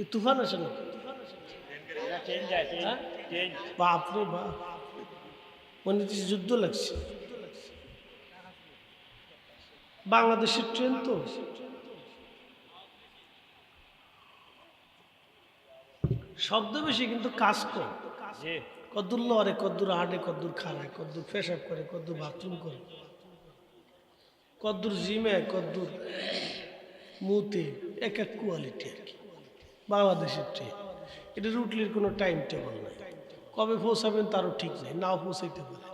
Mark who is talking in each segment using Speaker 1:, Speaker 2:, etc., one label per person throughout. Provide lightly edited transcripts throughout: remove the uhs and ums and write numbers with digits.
Speaker 1: কি তুফান আসে না? বাপরে বাপ, মনে হচ্ছে যুদ্ধ লাগছে। বাংলাদেশের ট্রেন তো শব্দ বেশি কিন্তু কাজ কম। কদ্দুর লড়ে, কদ্দুর হাঁটে, কদ্দুর খাড়ায়, কদ্দুর পেশাব করে, কদ্দুর বাথরুম করে, কদ্দুর জিমে, কদ্দুর মুতে, এক এক কোয়ালিটি আর কি বাংলাদেশের ট্রেন। এটা রুটলির কোনো টাইম টেবল নাই, কবে পৌঁছাবেন তারও ঠিক নেই, নাও পৌঁছাইতে পারে।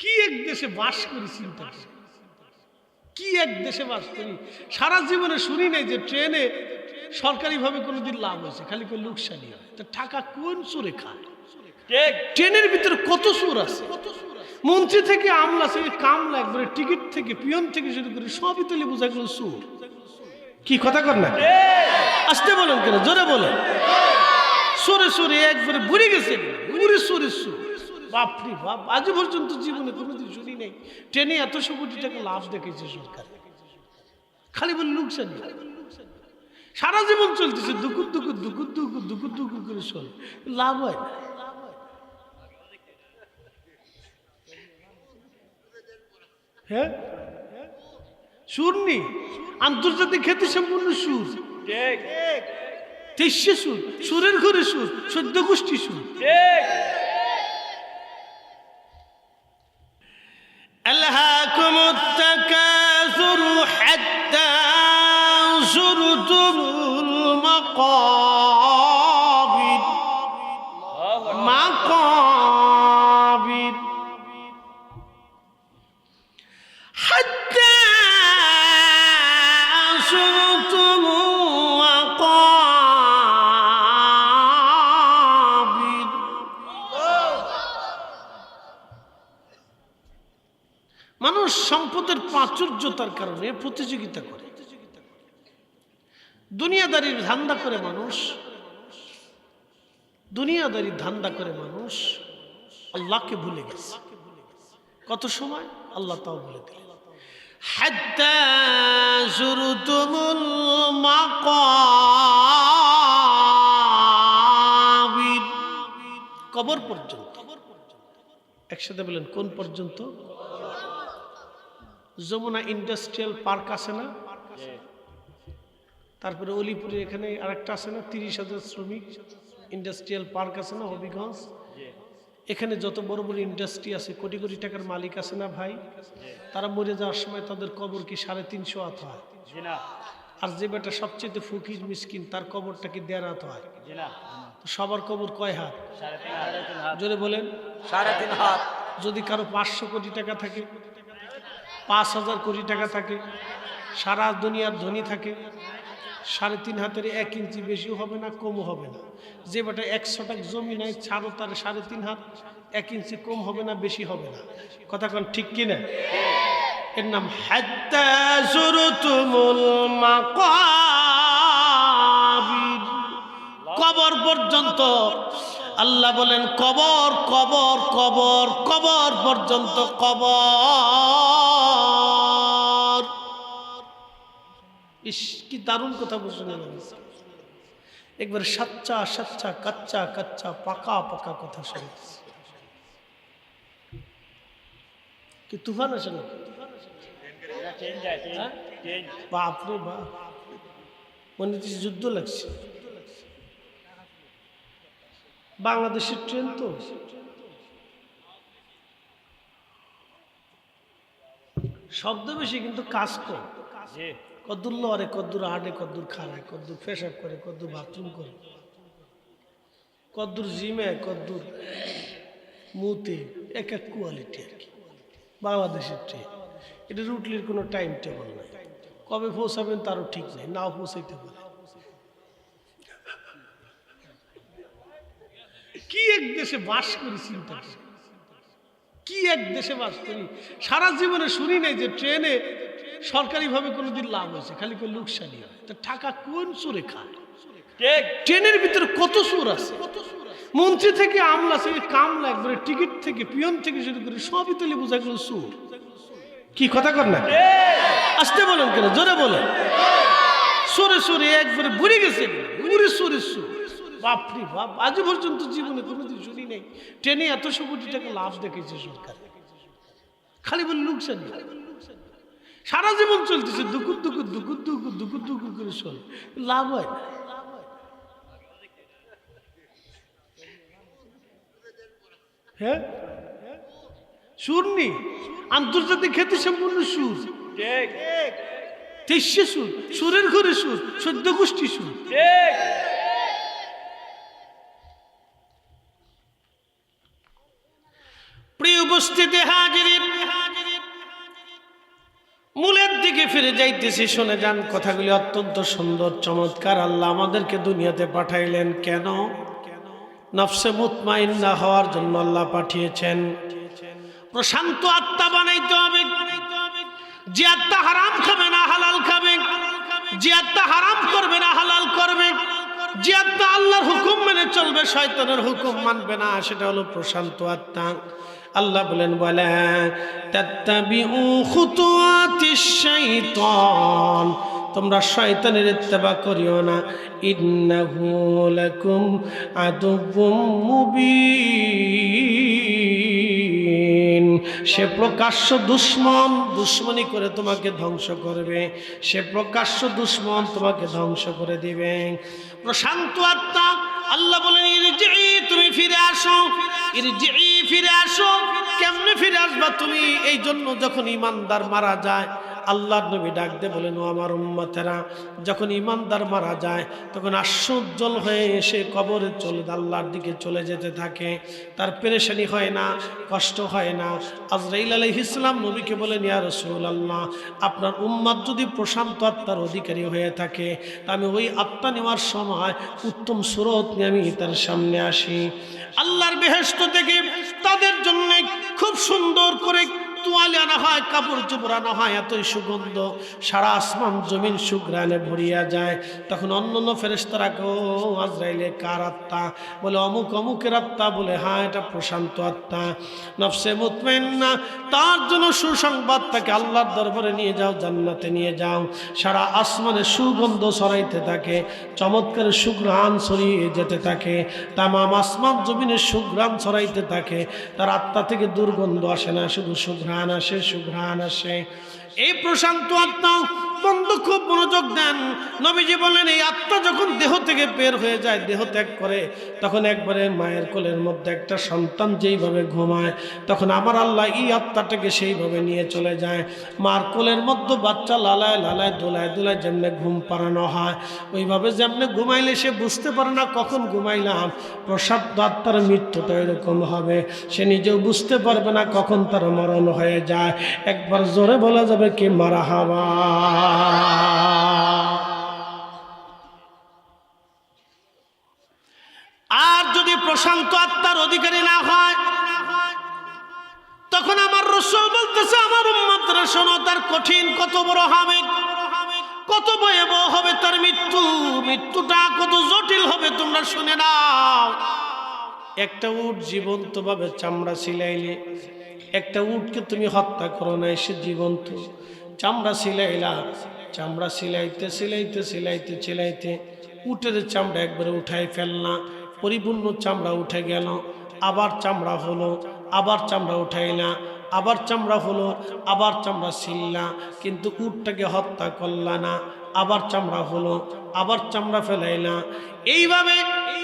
Speaker 1: কি এক দেশে বাস করি চিন্তা করি, কি এক দেশে বাস করি। সারা জীবনে শুনি নাই যে ট্রেনে সরকারিভাবে কোনোদিন লাভ হয়েছে, খালি করে লোকসানি হয়। তা টাকা কোন চোরে খায়? ট্রেনের ভিতরে কত চোর আছে, মন্ত্রী থেকে আমলা থেকে কামলা, একবারে টিকিট থেকে পিয়ন থেকে শুরু করে সবই তুলে বোঝা গেল চোর। কি কথা কর না? আসতে বলেন কেন, জোরে বলেন। সরে সরে একবারে বুড়ে গেছে, বুড়ে সরে সরে। বাপরে বাপ, আজ পর্যন্ত জীবনে কোনোদিন শুনি নাই ট্রেনে 100 কোটি টাকা লাভ দেখেছে সরকার, খালি বলে লোকসানি। সারা জীবন চলতেছে দুকুর দুকুর দুকুর দুকুর দুকুর দুকুর করে চল, লাভ হয় না। হ্যাঁ, সুর নি আন্তর্জাতিক খ্যাতি সম্পূর্ণ সুর, তেইশে সুর, সুরের ঘরে সুর, 14 গোষ্ঠী সুর। আলহাকুমুত তাকাসুরু হাত্তা যুরতুমুল মাকাবির, মাকাবির হাত্তা যুরতুমুল মাকাবির। মানুষ সম্পদের প্রাচুর্যতার কারণে প্রতিযোগিতা করে, দুনিয়াদারির ধান্দা করে মানুষ, দুনিয়াদারির ধান্দা করে মানুষ আল্লাহকে ভুলে গেছে। কত সময় আল্লাহ তাও বলে দিলেন, হাত্তা যুরতুমুল মাকাবির, কবর পর্যন্ত। একসাথে বলেন কোন পর্যন্ত? যমুনা ইন্ডাস্ট্রিয়াল পার্ক আছে না, তারপরে অলিপুরে এখানে আরেকটা আছে না, 30,000 শ্রমিক ইন্ডাস্ট্রিয়াল পার্ক আছে না হবিগঞ্জ, এখানে যত বড় বড় ইন্ডাস্ট্রি আছে, কোটি কোটি টাকার মালিক আছে না ভাই, তারা মরে যাওয়ার সময় তাদের কবর কি 350 হাত হয়? আর যে বেটা সবচেয়ে ফকির মিসকিন তার কবরটা কি 1.5 হাত হয়? সবার কবর কয় হাত? জোরে বলেন।
Speaker 2: 3.5 হাত।
Speaker 1: যদি কারো 500 কোটি টাকা থাকে, 5,000 কোটি টাকা থাকে, সারা দুনিয়ার ধনী থাকে, 3.5 হাতের 1 ইঞ্চি বেশি হবে না, কমও হবে না। যে বেটা 100 টাকা জমি নাই, ছাড়ো তার 3.5 হাত, 1 ইঞ্চি কম হবে না, বেশি হবে না। কথা কোন ঠিক কিনা? এর নাম হাত্তা যুরতুমুল মাকাবির, কবর পর্যন্ত। আল্লাহ বলেন কবর কবর কবর কবর পর্যন্ত, কবর। ইস, কি দারুণ কথা বুঝলেন। একবার সাচ্চা সাচ্চা, কাচ্চা কাচ্চা, পাকা পাকা কথা শুনেছি। কি তুফান আসে না? বাপরে বাপ, মনে হচ্ছে যুদ্ধ লাগছে। বাংলাদেশের ট্রেন তো শব্দ বেশি কিন্তু কাজ কম। কদ্দুর লড়ে, কদ্দুর হাঁটে, কদ্দুর খাড়ায়, কদ্দুর পেশাব করে, কদ্দুর বাথরুম করে, কদ্দুর জিমে, কদ্দুর মুতে, এক এক কোয়ালিটি আর কি বাংলাদেশের ট্রেন। এটা রুটলির কোনো টাইম টেবল নাই, কবে পৌঁছাবেন তারও ঠিক নেই, নাও পৌঁছাইতে পারে। কি এক দেশে বাস করি চিন্তা করি, কি এক দেশে বাস করি। সারা জীবনে শুনি নাই যে ট্রেনে সরকারিভাবে কোনোদিন লাভ হয়েছে, খালি করে লোকসানি হয়। তা টাকা কোন চোরে খায়? ট্রেনের ভিতরে কত চোর আছে, মন্ত্রী থেকে আমলা থেকে কামলা, একবারে টিকিট থেকে পিয়ন থেকে শুরু করে সবই তুলে বোঝা গেল চোর। কি কথা কর না? আসতে বলেন কেন, জোরে বলেন। সরে সরে একবারে বুড়ে গেছে, বুড়ে সরে সুর। বাপরে বাপ, আজ পর্যন্ত জীবনে কোনোদিন শুনি নেই ট্রেনে 100 কোটি টাকা লাভ দেখেছে সরকার। খালি বলে লোকসান, সারা জীবন চলতেছে দুকুর দুকুর দুকুর দুকুর দুকুর দুকুর করে চল, লাভ হয় না। হ্যাঁ, সুর নেই, আন্তর্জাতিক খ্যাতি সম্পূর্ণ সুর, তেইশে সুর, সুরের ঘরে সুর, 14 গোষ্ঠী সুর। প্রিয় উপস্থিতি হাজিরিন, মূলের দিকে ফিরে যাইতেছি, শুনে যান কথাগুলি অত্যন্ত সুন্দর চমৎকার। আল্লাহ আমাদেরকে দুনিয়াতে পাঠাইলেন কেন? নফসে মুতমাইন্না হওয়ার জন্য আল্লাহ পাঠিয়েছেন। প্রশান্ত আত্মা বানাইতে হবে, যে আত্মা হারাম খাবে না হালাল খাবে, যে আত্মা হারাম করবে না হালাল করবে, যে আত্মা আল্লাহর হুকুম মেনে চলবে, শয়তানের হুকুম মানবে না, সেটা হলো প্রশান্ত আত্মা। আল্লাহ বলেন, ওয়ালা তাত্তাবিউ খুতুওয়াতিশ শাইতান, তোমরা শয়তানের ইত্তেবা করিও না। ইন্নাহু লাকুম আদুউম মুবিন, সে প্রকাশ্য দুশমন, দুশ্মনী করে তোমাকে ধ্বংস করবে, সে প্রকাশ্য দুশমন, তোমাকে ধ্বংস করে দিবে। প্রশান্ত আত্মা, আল্লাহ বলেন ইরজিই, তুমি ফিরে আসো, ইরজিই, ফিরে আসো। কেমনে ফিরে আসবা তুমি? এই জন্য যখন ইমানদার মারা যায়, আল্লাহর নবী ডাক দিয়ে বলেন, ও আমার উম্মতেরা, যখন ইমানদার মারা যায় তখন আশ্চর্যল হয়ে এসে কবরে চলে আল্লাহর দিকে চলে যেতে থাকে, তার পেরেশানি হয় না, কষ্ট হয় না। আজরাইল আলাইহিস সালাম নবীকে বলেন, ইয়া রাসূলুল্লাহ, আপনার উম্মত যদি প্রশান্ত আত্মার অধিকারী হয়ে থাকে, তা আমি ওই আত্মা নেওয়ার সময় উত্তম সুরত নিয়ে আমি তার সামনে আসি। আল্লাহর বেহেশত থেকে তাদের জন্য খুব সুন্দর করে তোয়ালে আনা হয়, কাপড় চোপড় আনা হয়, এতই সুগন্ধ, সারা আসমান জমিন সুঘ্রাণে ভরিয়া যায়। তখন অন্যান্য ফেরেশতারা কো, আজরাইলে কার আত্মা? বলে অমুক অমুকের আত্মা। বলে হ্যাঁ, এটা প্রশান্ত আত্মা, নফসে মুতমাইন্না, তার জন্য সুসংবাদ থাকে, আল্লাহর দরবারে নিয়ে যাও, জান্নাতে নিয়ে যাও। সারা আসমানে সুগন্ধ ছড়াইতে থাকে, চমৎকার সুঘ্রাণ ছড়িয়ে যেতে থাকে, তামাম আসমান জমিনে সুঘ্রাণ ছড়াইতে থাকে। তার আত্মা থেকে দুর্গন্ধ আসে না, শুধু সুঘ্রাণ আসে, সুঘ্রাণ আসে। এই প্রশান্ত আত্মা, বন্ধু খুব মনোযোগ দেন, নবীজি বলেন, এই আত্মা যখন দেহ থেকে বের হয়ে যায়, দেহ ত্যাগ করে, তখন একবারে মায়ের কোলের মধ্যে একটা সন্তান যেইভাবে ঘুমায়, তখন আমার আল্লাহ এই আত্মাটাকে সেইভাবে নিয়ে চলে যায়। মার কোলের মধ্যে বাচ্চা লালায় লালায় দোলায় দোলায় যেমনে ঘুম পাড়ানো হয়, ওইভাবে যেমনে ঘুমাইলে সে বুঝতে পারে না কখন ঘুমাইলাম, প্রশান্ত আত্মার মৃত্যুটা এরকম হবে, সে নিজেও বুঝতে পারবে না কখন তার মরণ হয়ে যায়। একবার জোরে বলা যাবে কি মারহাবা। আর যদি প্রশান্ত আত্মার অধিকারী না হয়, তখন আমার রাসূল বলতেছে, আমার উম্মতরা শোনো, তার কঠিন কত বড় হবে, কত ভয়াবহ হবে তার মৃত্যু, মৃত্যুটা কত জটিল হবে তোমরা শুনে নাও। একটা উট জীবন্তভাবে চামড়া ছিলাইলে, একটা উটকে তুমি হত্যা করো না, সে জীবন্ত, চামড়া ছিলাইলা, চামড়া সিলাইতে সিলাইতে সিলাইতে সিলাইতে উটের চামড়া একবারে উঠাই ফেলনা, পরিপূর্ণ চামড়া উঠে গেল, আবার চামড়া হলো, আবার চামড়া উঠাইলা, আবার চামড়া হলো, আবার চামড়া ছিললা, কিন্তু উটটাকে হত্যা করলা না, আবার চামড়া হলো, আবার চামড়া ফেলাইলা। এইভাবে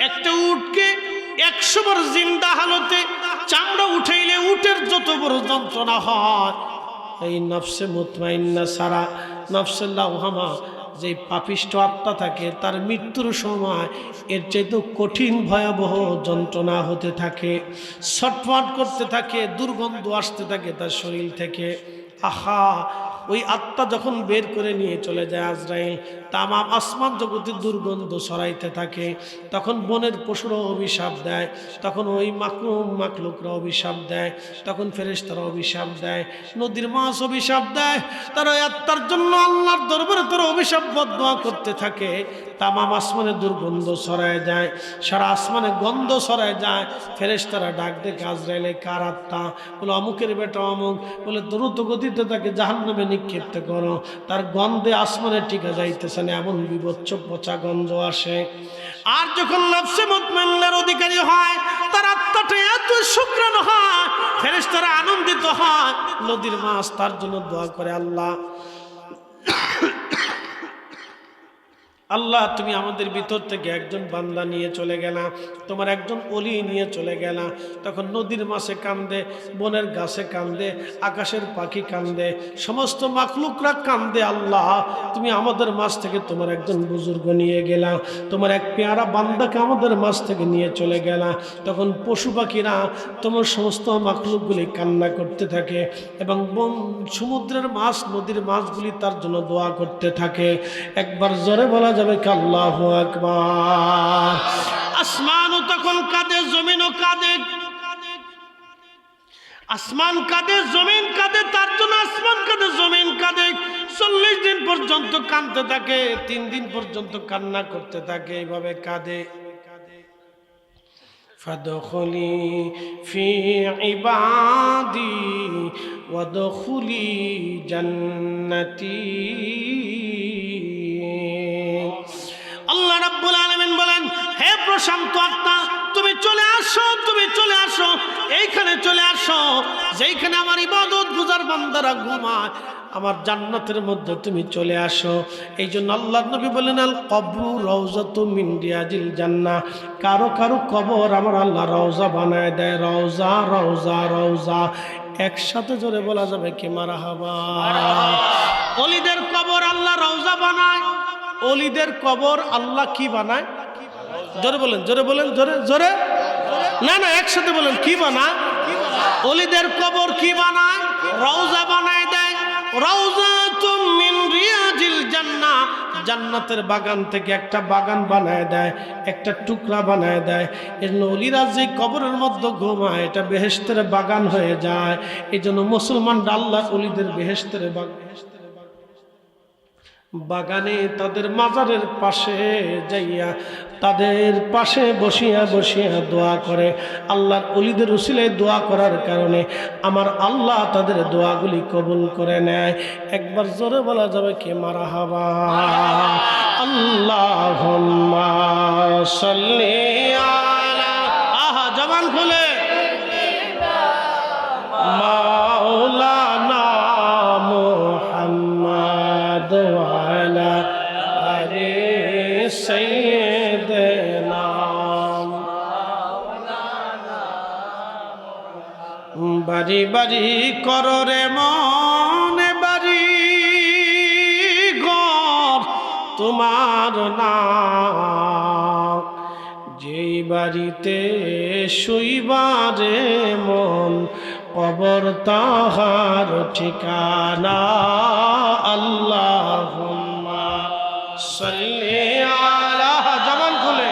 Speaker 1: একটা উটকে 100 বার জিন্দা হালতে চামড়া উঠাইলে উটের যত বড় যন্ত্রণা হয়, এই নফসে মুতমাইন্না সারা, নফসে লাওয়ামা, যে পাপিষ্ঠ আত্মা থাকে, তার মৃত্যুর সময় এর চাইতে কঠিন ভয়াবহ যন্ত্রণা হতে থাকে, ছটফট করতে থাকে, দুর্গন্ধ আসতে থাকে তার শরীর থেকে। আহা, ওই আত্মা যখন বের করে নিয়ে চলে যায় আজরাইল, তামাম আসমান জগতে দুর্গন্ধ ছড়াইতে থাকে। তখন বনের পশুরা অভিশাপ দেয়, তখন ওই মাকলুকরা অভিশাপ দেয়, তখন ফেরেশতারা অভিশাপ দেয়, নদীর মাছ অভিশাপ দেয়। তারা ওই আত্মার জন্য আল্লাহর দরবারে তারা অভিশাপ বদদোয়া করতে থাকে। তামাম আসমানে দুর্গন্ধ ছড়ায় যায়, সারা আসমানে গন্ধ ছড়ায় যায়। ফেরেশতারা ডাক দেখে, আজরাইলে কার আত্মা? বলে অমুকের বেটা অমুক। বলে দ্রুত গতিতে তাকে জাহান্নামে নিক্ষিপ্ত করো, তার গন্ধে আসমানে টিকা যাইতেছে না, এমন বিভৎস পচা গন্ধ আসে। আর যখন নফসে মুতমাইন্নার অধিকারী হয়, তার আত্মাটা এত শুকরানো হয়, ফেরেশতারা আনন্দিত হয়, নদীর মাছ তার জন্য দোয়া করে, আল্লাহ আল্লাহ তুমি আমাদের ভিতর থেকে একজন বান্দা নিয়ে চলে গেলা, তোমার একজন ওলি নিয়ে চলে গেলা। তখন নদীর মাছে কান্দে, বনের গাছে কান্দে, আকাশের পাখি কান্দে, সমস্ত মাখলুকরা কান্দে, আল্লাহ তুমি আমাদের মাছ থেকে তোমার একজন বুজুর্গ নিয়ে গেলা, তোমার এক পেয়ারা বান্দাকে আমাদের মাছ থেকে নিয়ে চলে গেলা। তখন পশু পাখিরা, তোমার সমস্ত মাখলুকগুলি কান্না করতে থাকে, এবং সমুদ্রের মাছ, নদীর মাছগুলি তার জন্য দোয়া করতে থাকে। একবার জোরে বলা যাবে আল্লাহু আকবার। আসমানও তখন কাঁদে, জমিনও কাঁদে, আসমান কাঁদে, জমিন কাঁদে, তার জন্য আসমান কাঁদে, জমিন কাঁদে। 40 দিন পর্যন্ত কাঁদতে থাকে, 3 দিন পর্যন্ত কান্না করতে থাকে, এইভাবে কাঁদে। ফাদখুলি ফি ইবাদি ওয়াদখুলি জান্নাতি। আল্লাহ রাব্বুল আলামিন বলেন, হে প্রশান্ত আত্মা, তুমি চলে আসো, তুমি চলে আসো, এইখানে চলে আসো, যেইখানে আমার ইবাদত গুজার বান্দারা ঘুমায়, আমার জান্নাতের মধ্যে তুমি চলে আসো। এই জন্য আল্লাহর নবী বলেন, আল কবরু রাউজাতু মিন রিয়াজিল জান্নাহ, কারো কারো কবর আমার আল্লাহ রওজা বানায় দেয়, রওজা রওজা রওজা। একসাথে জোরে বলা যাবে কি মারহাবা। ওলিদের কবর আল্লাহ রওজা বানায়, ওলিদের কবর আল্লাহ কি বানায়? জোরে বলেন, জোরে বলেন, জোরে জোরে, না না একসাথে বলেন, কি বানায়? ওলিদের কবর কি বানায়? রওজা বানায় দেয়। রাউজাতুম মিন রিয়াজিল জান্নাহ, জান্নাতের বাগান থেকে একটা বাগান বানায় দেয়, একটা টুকরা বানায় দেয়। এর জন্য ওলিরা যে কবরের মধ্যে ঘুমায়, এটা বেহেশতের বাগান হয়ে যায়। এই জন্য মুসলমানরা আল্লাহ ওলিদের বেহেশতের বাগানে তাদের মাজারের পাশে যাইয়া, তাদের পাশে বসিয়া বসিয়া দোয়া করে। আল্লাহর ওলিদের উসিলায় দোয়া করার কারণে আমার আল্লাহ তাদের দোয়াগুলি কবুল করে নেয়। একবার জোরে বলা যাবে কি মারহাবা। আল্লাহুম্মা সাল্লি আলা, আহা জবান খুলে, মাওলানা মুহাম্মদ ওয়া আলা আলি সাইয়্যিদিনা, বাড়ি বাড়ি করো রে মনে বাড়ি ঘর তোমার নাম, যেই বাড়িতে শুইবারে মন কবর তাহার ঠিকানা। আল্লাহুম্মা সাল্লি আলা, জবান খুলে,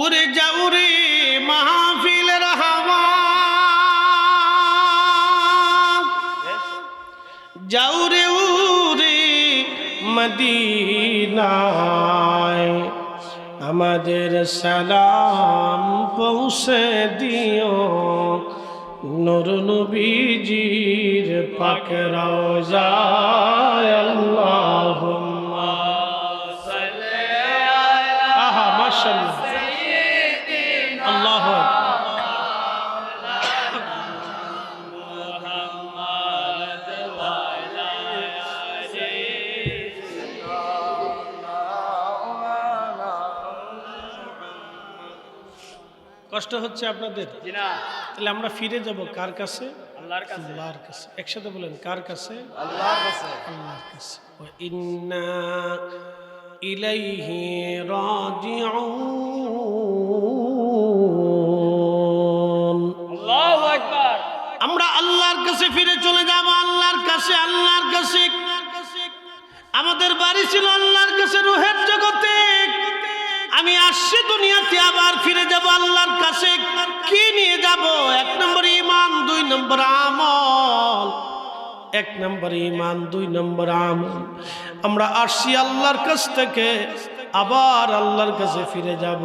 Speaker 1: উড়ে যাও রে মাহফিলের হাওয়া, যাও রে উড়ে মদিনায়, আমাদের সালাম পৌঁছে দিও নূর নবীজির পাক রওজায়। আল্লাহুম্মা সাল্লি আলা, আহা মাশাআল্লাহ, আল্লাহু আকবার। কষ্ট হচ্ছে আপনাদের? তাহলে আমরা ফিরে যাব কার কাছে? আল্লাহর কাছে। আল্লাহর কাছে। একসাথে বলেন, কার কাছে? আল্লাহর কাছে। আল্লাহর কাছে। ওয়া ইন্না ইলাইহি রাজিউন। আল্লাহু আকবার। আমরা আল্লাহর কাছে ফিরে চলে যাব, আল্লাহর কাছে, আল্লাহর কাছে। আমাদের বাড়ি ছিল আল্লাহর কাছে রূহের জগতে, আমি আসছি দুনিয়াতে, আবার ফিরে যাব আল্লাহর কাছে। কি নিয়ে যাব? 1 নম্বর ঈমান, 2 নম্বর আমল। এক নম্বর ঈমান, 2 নম্বর আমল। আমরা আসছি আল্লাহর কাছ থেকে, আবার আল্লাহর কাছে ফিরে যাব,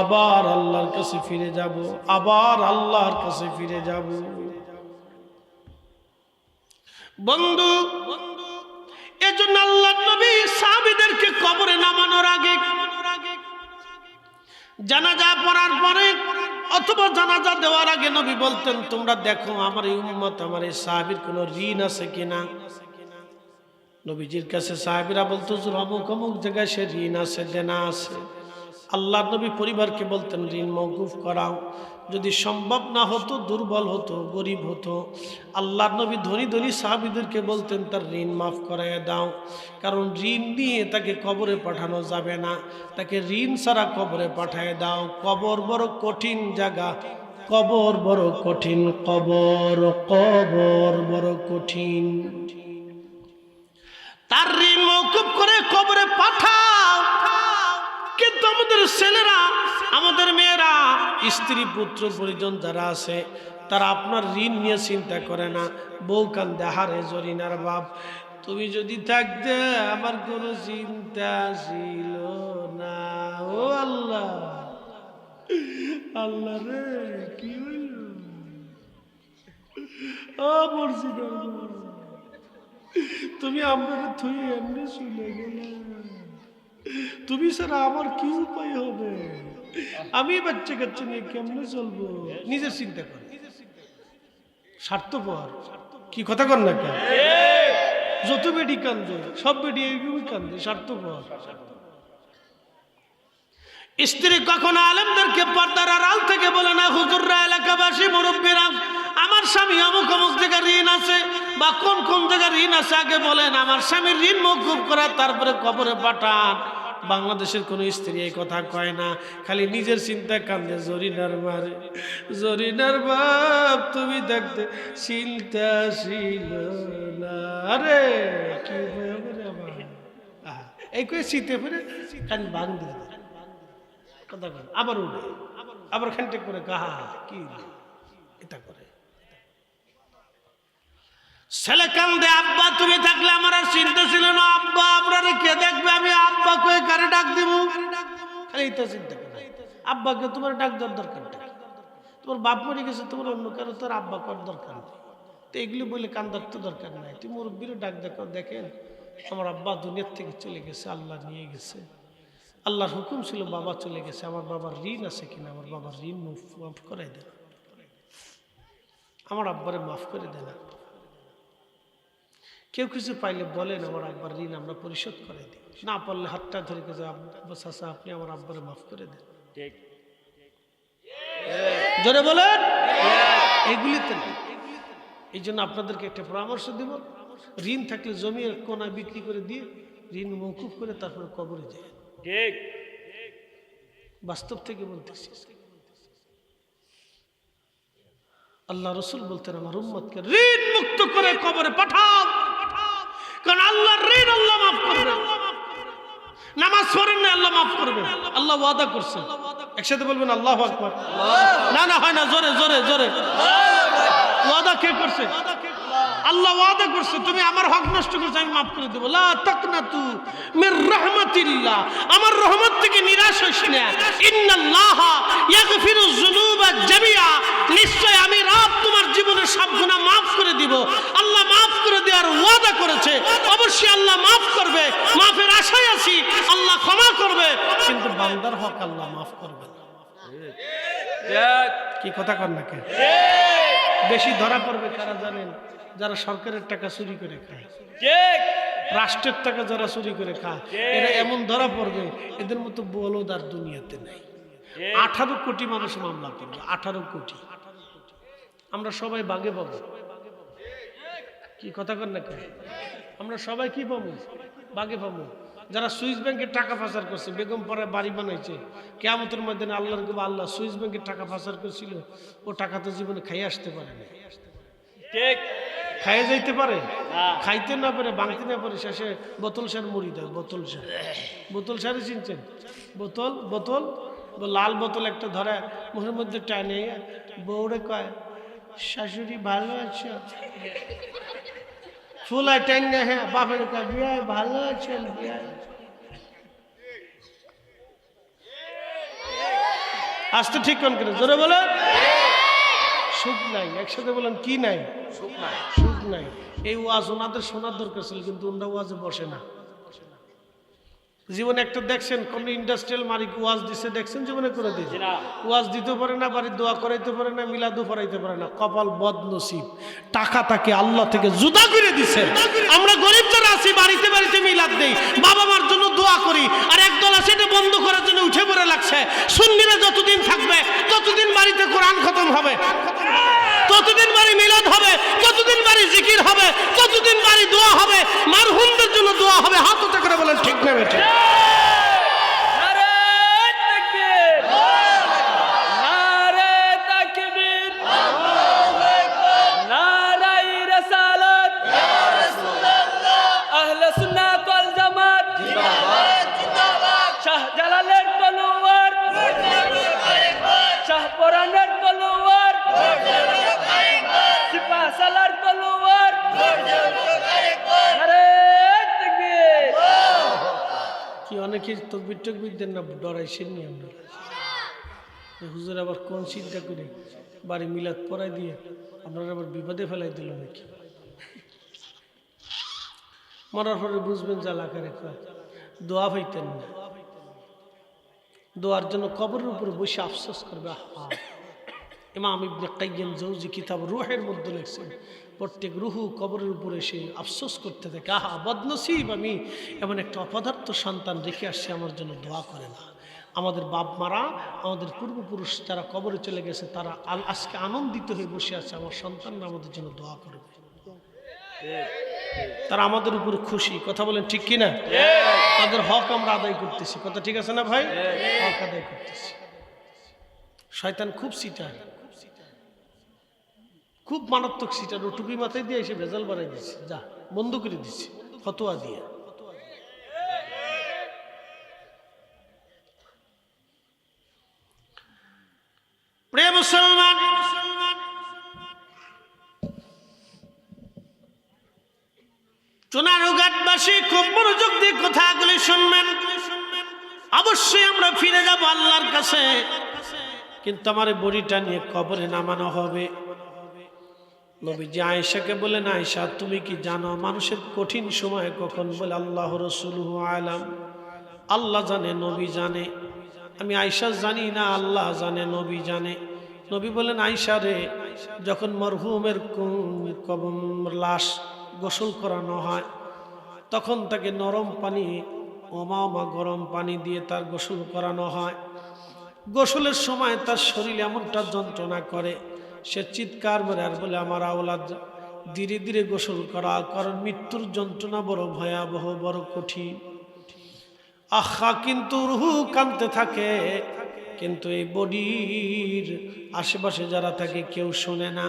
Speaker 1: আবার আল্লাহর কাছে ফিরে যাব, আবার আল্লাহর কাছে ফিরে যাব। বন্ধু, এজন্য আল্লাহর নবী সাহাবীদেরকে কবরে নামানোর আগে, জানাজা পড়ার পরে অথবা জানাজা দেওয়ার আগে নবী বলতেন, তোমরা দেখো আমার এই উম্মত, আমার এই সাহাবীর কোনো ঋণ আছে কিনা। নবীজির কাছে সাহাবীরা বলতো, অমুক অমুক জায়গায় সে ঋণ আছে, দেনা আছে। আল্লাহর নবী পরিবারকে বলতেন, ঋণ মওকুফ করাও। যদি সম্ভব না হতো, দুর্বল হতো, গরিব হতো, আল্লাহর নবী ধনী ধনী সাহাবীদেরকে বলতেন, তার ঋণ মাফ করাইয়া দাও। কারণ ঋণ নিয়ে তাকে কবরে পাঠানো যাবে না, তাকে ঋণ ছাড়া কবরে পাঠিয়ে দাও। কবর বড় কঠিন জায়গা, কবর বড় কঠিন, কবর বড় কঠিন। তার ঋণ মওকুফ করে কবরে পাঠাও। কিন্তু আমাদের ছেলেরা, আমাদের মেয়েরা, স্ত্রী পুত্র পরিজন যারা আছে, তারা আপনার ঋণ নিয়ে চিন্তা করে না। বউ কান্দে, হারে জরিনার বাপ, তুমি যদি থাকতে আমার কোনো চিন্তা ছিল না। ও আল্লাহ, আল্লাহ রে, কি হইল? ও মুর্শিদার বাপ, তুমি আমরা থুই এমনি শুনে গেলে, তুমি ছাড়া আমার কি উপায় হবে? আমি বাচ্চা কাচ্চা নিয়ে কেমনে চলবো? নিজের চিন্তা কর, স্বার্থপর। কি কথা কর না কেন? যত বেডি কান্দে, সব বেডি এইভাবে কান্দে, স্বার্থপর। স্ত্রী কখনো আলেমদেরকে পর্দার আড়াল থেকে বলে না, হুজুররা, এলাকাবাসী, মুরব্বীরা, আমার স্বামী অমুক অমুক জায়গায় ঋণ আছে, বা কোন কোন জায়গায় ঋণ আছে আগে বলেন, আমার স্বামীর ঋণ মওকুফ করা, তারপরে কবরে পাঠান। বাংলাদেশের কোন স্ত্রী এই কথা কয় না, খালি নিজের চিন্তায় কান্দে, জরিনার মারে, জরিনার বাপ, তুমি দেখতে চিন্তা ছিল না। আরে কি এই কয়ে শীতে ফিরে কান বাং দিয়ে কথা কর, আবার উঠে, আবার খানটে করে কাহা কি এটা করে। ছেলে কান্দে, আব্বা তুমি থাকলে আমার আর চিন্তা ছিল না, আব্বা আপনারা কে দেখবে, আমি আব্বা কয়ে কারে ডাক দিব, খালি এটা চিন্তা করে। আব্বাকে তোমার ডাক দেওয়ার দরকার নেই, তোমার বাপ মরে গেছে, তোমার অন্য কারো তোর আব্বা করার দরকার নেই। তো এগুলি বলে কান্দার তো দরকার নাই। তুমি মুরব্বীরও ডাক দেখো, দেখেন আমার আব্বা দুনিয়ার থেকে চলে গেছে, আল্লাহ নিয়ে গেছে, আল্লাহর হুকুম ছিল বাবা চলে গেছে, আমার বাবার ঋণ আছে কিনা, আমার বাবার ঋণ মাফ করে দেন, আমার আব্বারে মাফ করে দেন। কেউ কিছু পাইলে বলেন, আমার আব্বার ঋণ আমরা পরিশোধ করে দিই। না পারলে হাতটা ধরে গেছে, আব্বা চাচা আপনি আমার আব্বারে মাফ করে দেন। জোরে বলেন, এইগুলিতে না। এই জন্য আপনাদেরকে একটা পরামর্শ দিব, ঋণ থাকলে জমি কোনা বিক্রি করে দিয়ে ঋণ মওকুফ করে তারপরে কবরে যায়। ঠিক, বাস্তব থেকে বলতেছি। আল্লাহ রসুল বলতেন, আমার উম্মতকে ঋণ মুক্ত করে কবরে পাঠাও, কারণ আল্লাহর ঋণ আল্লাহ মাফ করবে। নামাজ পড়েন না, আল্লাহ মাফ করবে, আল্লাহ ওয়াদা করছেন। একসাথে বলবেন আল্লাহু আকবার। না না, হয় না, জোরে জোরে জোরে। ওয়াদা কে করছে? আল্লাহ ওয়াদা করছে, তুমি আমার হক নষ্ট করছো, আমি মাফ করে দেবো। লা তাকনাতু মির রাহমাতিল্লাহ, আমার রহমত থেকে নিরাশ হইস না। ইন্নাল্লাহা ইয়াগফিরুয যুনুবা জামিআ, নিশ্চয় আমি রব তোমার জীবনের সব গুনাহ মাফ করে দিব। আল্লাহ মাফ করে দেওয়ার ওয়াদা করেছে, অবশ্যই আল্লাহ মাফ করবে, মাফের আশায় আছি, আল্লাহ ক্ষমা করবে, কিন্তু বান্দার হক আল্লাহ মাফ করবে না। কি কথা কর না কে? বেশি ধরা পড়বে কারা জানেন? যারা সরকারের টাকা চুরি করে খায়, রাষ্ট্রের টাকা যারা চুরি করে খায়, এরা এমন ধরা পড়বে, এদের মতো বলদ আর দুনিয়াতে নাই। 18 কোটি মানুষ মামলা করবে, 18 কোটি। আমরা সবাই বাগে পাবো। কি কথা কর না কে? আমরা সবাই কি পাবো? বাগে পাবো। যারা সুইস ব্যাংকের টাকা পাচার করছে, বেগম পাড়ায় বাড়ি বানাইছে, কিয়ামতের ময়দানে আল্লাহর কাছে আল্লাহ সুইস ব্যাংকের টাকা পাচার করছিল, ও টাকা তো জীবনে খাইয়ে আসতে পারে না। ঠিক, খাইয়ে যাইতে পারে, খাইতে না পারে, ভাঙতে না পারে, শেষে বোতল সার মুড়ি দেয়। বোতল সার, বোতল সারে চিনছেন? বোতল, বোতল, লাল বোতল একটা ধরে মুখের মধ্যে টানে, বউরে কয়, শাশুড়ি ভালো আছো? ফুলাই টাইন না, হ্যাঁ বাপের কা বিয়াই ভালো আছেন বিয়াই। আসতে ঠিক কোন করে জোরে বলে সুখ নাই, একসাথে বলেন কি নাই, সুখ নাই। এই ওয়াজ ওনাদের শোনার দরকার ছিল, কিন্তু ওনারা ওয়াজে বসে না। জীবনে একটা দেখছেন কোন ইন্ডাস্ট্রিয়াল মালিক ওয়াজ দিছে দেখছেন জীবনে করে দিয়েছে? ওয়াজ দিতে পারে না, বাড়ির দোয়া করাইতে পারে না, মিলাদও পড়াইতে পারে না। কপাল বদনসিব, টাকা তাকে আল্লাহ থেকে জুদা করে দিছে। আমরা গরিব যারা আছি বাড়িতে বাড়িতে মিলাদ দেই, বাবা মার জন্য দোয়া করি, আর একদল আছে এটা বন্ধ করার জন্য উঠে পড়ে লাগছে। সুন্নিরা যতদিন থাকবে ততদিন বাড়িতে কোরআন খতম হবে, ততদিন বাড়ি মিলাদ হবে, ততদিন বাড়ি জিকির হবে, ততদিন বাড়ি দোয়া হবে, মারহুমদের জন্য দোয়া হবে। হাত উঁচু করে বলেন ঠিক না বেঠিক? অনেকে তকবির টকবির দেন না, ডরাইছেন নি আপনারা? হুজুর আবার কোন চিন্তা করে বাড়ি মিলাদ পড়াই দিয়ে আপনারা আবার বিপদে ফেলাই দিল নাকি? মরার পরে বুঝবেন জালাকারে দোয়া পাইতেন না, দোয়ার জন্য কবরের উপরে বসে আফসোস করবে। আহা, ইমাম ইবনে কাইয়িম জাওজি কিতাব রূহের মধ্যে লিখছেন, প্রত্যেক রুহু কবরের উপরে এসে আফসোস করতে থাকে, আহা বদনসিব, আমি এমন একটা অপদার্থ সন্তান রেখে আসছে, আমার জন্য দোয়া করে না। আমাদের বাপ মারা, আমাদের পূর্বপুরুষ যারা কবরে চলে গেছে, তারা আজকে আনন্দিত হয়ে বসে আছে, আমার সন্তানরা আমাদের জন্য দোয়া করবে, তারা আমাদের উপর খুশি। কথা বলেন ঠিক কিনা? তাদের হক আমরা আদায় করতেছি। কথা ঠিক আছে না ভাই? হক আদায় করতেছি। শয়তান খুব সিটার, খুব মারাত্মক সিটার। ও টুপি মাথায় দিয়ে এসে ভেজাল বাড়াই দিচ্ছে, যা বন্ধ করে দিচ্ছে ফতোয়া দিয়ে। প্রিয় মুসলমান, চুনারুঘাটবাসী খুব মনোযোগ দিয়ে কথাগুলি শুনবেন। অবশ্যই আমরা ফিরে যাব আল্লাহর কাছে, কিন্তু আমার বড়িটা নিয়ে কবরে নামানো হবে। নবীজি আয়েশাকে বলেন, আয়েশা তুমি কি জানো মানুষের কঠিন সময় কখন? বলে আল্লাহ রাসূলুহু আলাম, আল্লাহ জানে, নবী জানে। আমি আয়েশা জানি না, আল্লাহ জানে, নবী জানে। নবী বলেন, আয়েশা রে, যখন মরহুমের লাশ গোসল করানো হয়, তখন তাকে নরম পানি, ওমা গরম পানি দিয়ে তার গোসল করানো হয়। গোসলের সময় তার শরীরে এমনটা যন্ত্রণা করে, সে চিৎকার করে আর বলে, আমার আওলাদ ধীরে ধীরে গোসল করা, কারণ মৃত্যুর যন্ত্রণা বড় ভয়াবহ, বড় কঠিন। আহা, কিন্তু রুহু কাঁদতে থাকে, কিন্তু এই বডির আশেপাশে যারা থাকে কেউ শোনে না।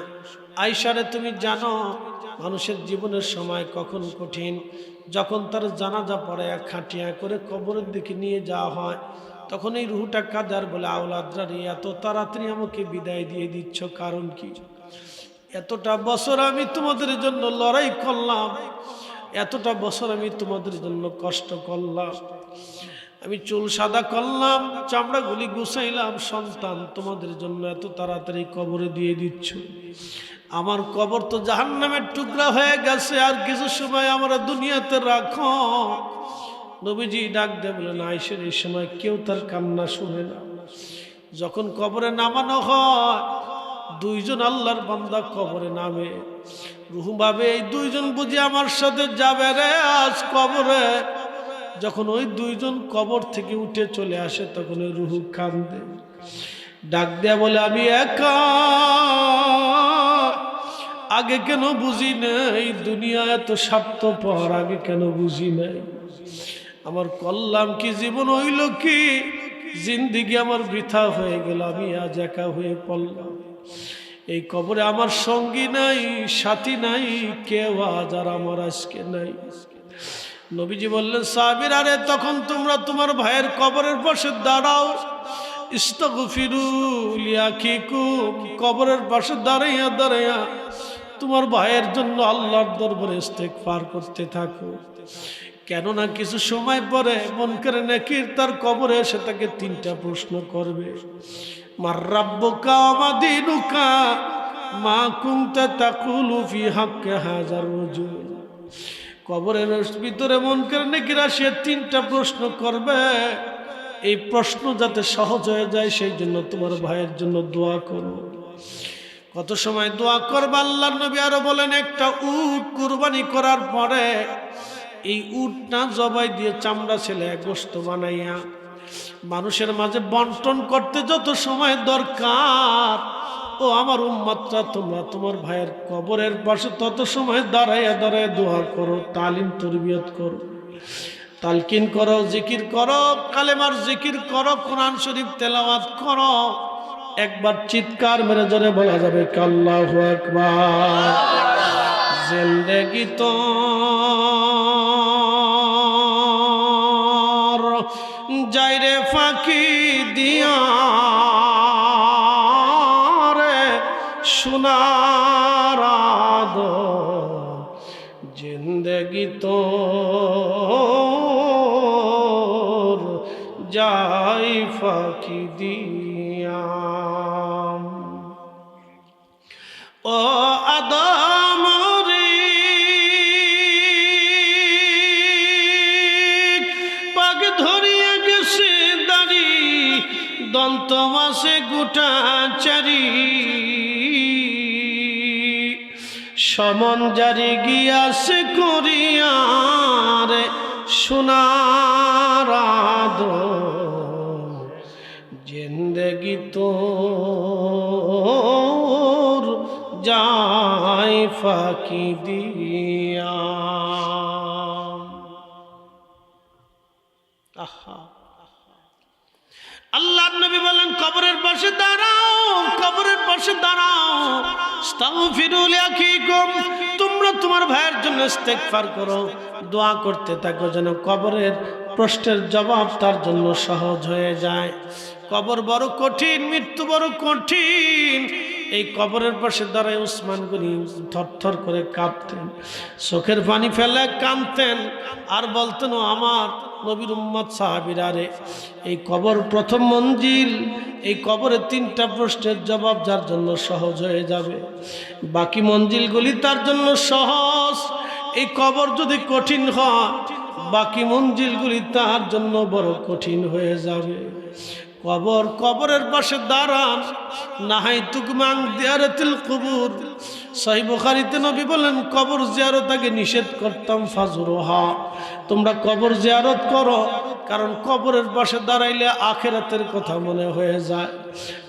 Speaker 1: আয়েশারে তুমি জানো মানুষের জীবনের সময় কখন কঠিন? যখন তার জানাজা পড়ে খাটিয়া করে কবরের দিকে নিয়ে যাওয়া হয়, তখন এই রুহুটা কাদার বলে, আওলাদরা রে, এত তাড়াতাড়ি আমাকে বিদায় দিয়ে দিচ্ছ, কারণ কি? এতটা বছর আমি তোমাদের জন্য লড়াই করলাম, এতটা বছর আমি তোমাদের জন্য কষ্ট করলাম, আমি চুল সাদা করলাম, চামড়াগুলি গুছাইলাম, সন্তান তোমাদের জন্য এত তাড়াতাড়ি কবরে দিয়ে দিচ্ছ। আমার কবর তো জাহান্নামের টুকরা হয়ে গেছে, আর কিছু সময় আমরা দুনিয়াতে রাখো। নবীজি ডাক দিয়ে বলেন, আয়েশা এই সময় কেউ তার কান্না শুনে না। যখন কবরে নামানো হয়, দুইজন আল্লাহর বান্দা কবরে নামে, রুহু ভাবে এই দুইজন বুঝি আমার সাথে যাবে রে আজ কবরে। যখন ওই দুইজন কবর থেকে উঠে চলে আসে, তখন ওই রুহু কান্দে, ডাক দেয়া বলে, আমি একা, আগে কেন বুঝি নাই দুনিয়া এত স্বার্থপর, আগে কেন বুঝি নাই। আমার কল্যাণ কি, জীবন হইল কি, জিন্দিগি আমার বৃথা হয়ে গেল, আমি আজ একা হয়ে পড়লাম। এই কবরে আমার সঙ্গী নাই, সাথী নাই, কেউ আজ আর আমার আজকে নাই। নবীজি বললেন, সাহাবীরা রে, তখন তোমরা তোমার ভাইয়ের কবরের পাশে দাঁড়াও, ইস্তাগফিরু লিআখিকুম, কবরের পাশে দাঁড়াইয়া দাঁড়াইয়া তোমার ভাইয়ের জন্য আল্লাহর দরবারে ইস্তেগফার করতে থাকো। কেননা কিছু সময় পরে মুনকার নাকির তার কবরে এসে তাকে 3টা প্রশ্ন করবে। মার রাব্বুকা ওয়া দীনুকা মা কুনতা তাকুলু ফি হাক্কি হাযার রাজুল। কবরের ভিতরে মুনকার নাকিরা সে 3টা প্রশ্ন করবে। এই প্রশ্ন যাতে সহজ হয়ে যায় সেই জন্য তোমার ভাইয়ের জন্য দোয়া করো। কত সময় দোয়া করবে? আল্লাহর নবী আরো বলেন, একটা উট কুরবানি করার পরে এই উটটা জবাই দিয়ে চামড়া ছেলে গোশত বানাইয়া মানুষের মাঝে বন্টন করতে যত সময় দরকার, ও আমার উম্মতরা তোমরা তোমার ভাইয়ের কবরের পাশে তত সময় দাঁড়াইয়া দাঁড়াইয়া দোয়া করো, তালিম তরবিয়ত করো, তালকিন করো, জিকির করো, কালেমার জিকির করো, কোরআন শরীফ তেলাওয়াত করো। একবার চিৎকার মেরে জোরে বলা যাবে আল্লাহু আকবার। জিন্দেগি তো যাইরে ফাঁকি দিয়া রে সোনার জিন্দেগি তো যাই ফাঁকি দিয়া। ও আদম রে পাগ ধরিয়া গেছে দাড়ি, দন্ত মাসে গোটা চারি, সমন জারি গিয়াছে করিয়া রে সোনার জিন্দেগি তোর যাই ফাঁকি দিয়া। আহা, আল্লাহর নবী বলেন কবরের পাশে দাঁড়াও, কবরের পাশে দাঁড়াও। আস্তাগফিরু লিআখিকুম, তোমরা তোমার ভাইয়ের জন্য ইস্তেগফার করো, দোয়া করতে থাকো যেন কবরের প্রশ্নের জবাব তার জন্য সহজ হয়ে যায়। কবর বড় কঠিন, মৃত্যু বড় কঠিন। এই কবরের পাশে দাঁড়ায় উসমান গনি থরথর করে কাঁপতেন, চোখের পানি ফেলে কাঁদতেন আর বলতেন, ও আমার নবীর উম্মত সাহাবীরা রে, এই কবর প্রথম মঞ্জিল, এই কবরে 3টা প্রশ্নের জবাব যার জন্য সহজ হয়ে যাবে, বাকি মঞ্জিলগুলি তার জন্য সহজ। এই কবর যদি কঠিন হয়, বাকি মঞ্জিলগুলি তার জন্য বড় কঠিন হয়ে যাবে। কবর, কবরের পাশে দাঁড়ান। নাহাইতুক মান জিয়ারাতিল কুবুর, সহিহ বুখারীতে নবী বলেন কবর জিয়ারত আগে নিষেধ করতাম, ফাজরুহা, তোমরা কবর জিয়ারত করো, কারণ কবরের পাশে দাঁড়াইলে আখিরাতের কথা মনে হয়ে যায়।